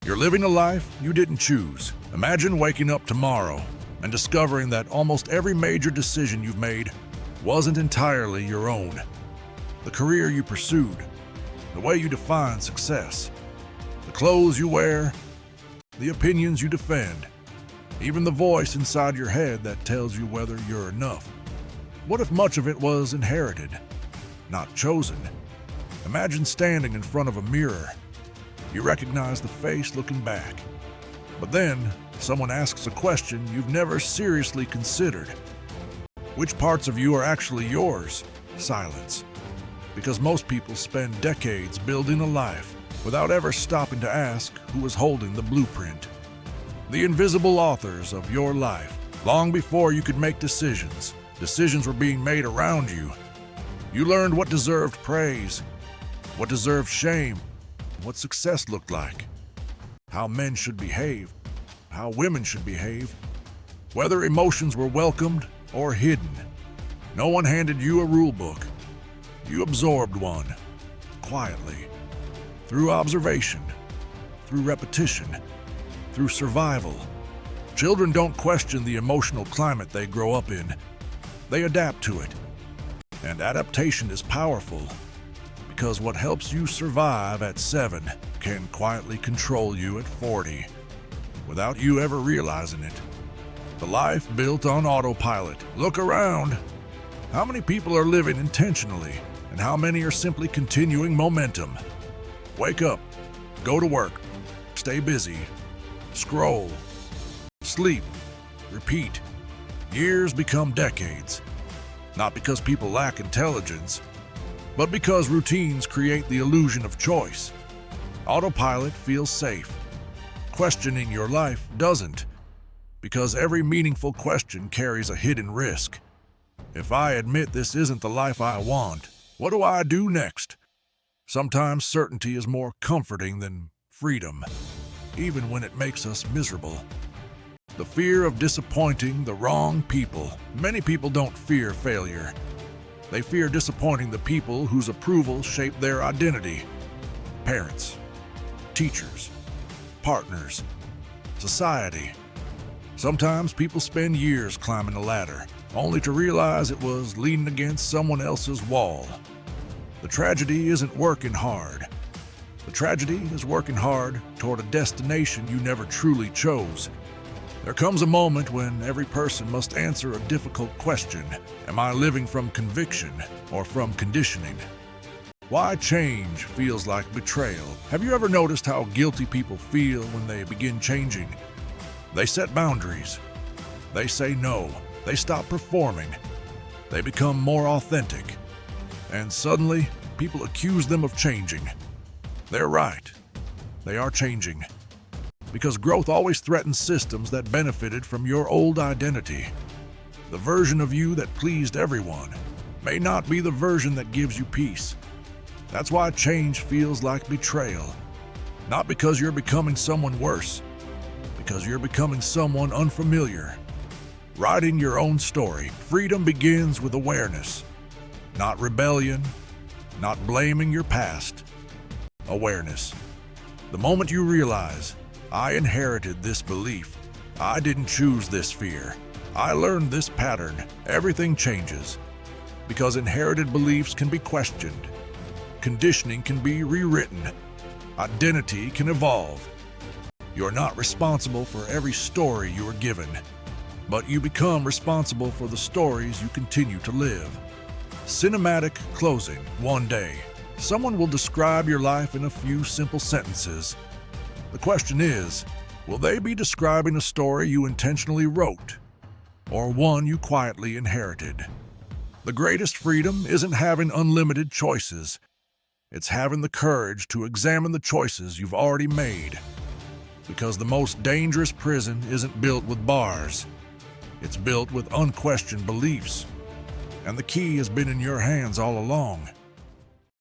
You're living a life you didn't choose. Imagine waking up tomorrow and discovering that almost every major decision you've made wasn't entirely your own. The career you pursued, the way you define success, the clothes you wear, the opinions you defend, even the voice inside your head that tells you whether you're enough. What if much of it was inherited, not chosen? Imagine standing in front of a mirror. You recognize the face looking back. But then, someone asks a question you've never seriously considered. Which parts of you are actually yours? Silence. Because most people spend decades building a life without ever stopping to ask who was holding the blueprint. The invisible authors of your life. Long before you could make decisions, decisions were being made around you. You learned what deserved praise, what deserved shame, what success looked like, how men should behave, how women should behave, whether emotions were welcomed or hidden. No one handed you a rule book. You absorbed one, quietly, through observation, through repetition, through survival. Children don't question the emotional climate they grow up in. They adapt to it. And adaptation is powerful, because what helps you survive at 7 can quietly control you at 40, without you ever realizing it. The life built on autopilot. Look around. How many people are living intentionally, and how many are simply continuing momentum? Wake up, go to work, stay busy, scroll, sleep, repeat. Years become decades, not because people lack intelligence, but because routines create the illusion of choice. Autopilot feels safe. Questioning your life doesn't, because every meaningful question carries a hidden risk. If I admit this isn't the life I want, what do I do next? Sometimes certainty is more comforting than freedom, even when it makes us miserable. The fear of disappointing the wrong people. Many people don't fear failure. They fear disappointing the people whose approval shape their identity. Parents, teachers, partners, society. Sometimes people spend years climbing a ladder, only to realize it was leaning against someone else's wall. The tragedy isn't working hard. The tragedy is working hard toward a destination you never truly chose. There comes a moment when every person must answer a difficult question. Am I living from conviction or from conditioning? Why change feels like betrayal. Have you ever noticed how guilty people feel when they begin changing? They set boundaries. They say no. They stop performing. They become more authentic. And suddenly, people accuse them of changing. They're right. They are changing. Because growth always threatens systems that benefited from your old identity. The version of you that pleased everyone may not be the version that gives you peace. That's why change feels like betrayal. Not because you're becoming someone worse, because you're becoming someone unfamiliar. Writing your own story, freedom begins with awareness. Not rebellion, not blaming your past. Awareness. The moment you realize, I inherited this belief. I didn't choose this fear. I learned this pattern. Everything changes. Because inherited beliefs can be questioned. Conditioning can be rewritten. Identity can evolve. You're not responsible for every story you are given, but you become responsible for the stories you continue to live. Cinematic closing. One day, someone will describe your life in a few simple sentences. The question is, will they be describing a story you intentionally wrote, or one you quietly inherited? The greatest freedom isn't having unlimited choices. It's having the courage to examine the choices you've already made. Because the most dangerous prison isn't built with bars. It's built with unquestioned beliefs. And the key has been in your hands all along.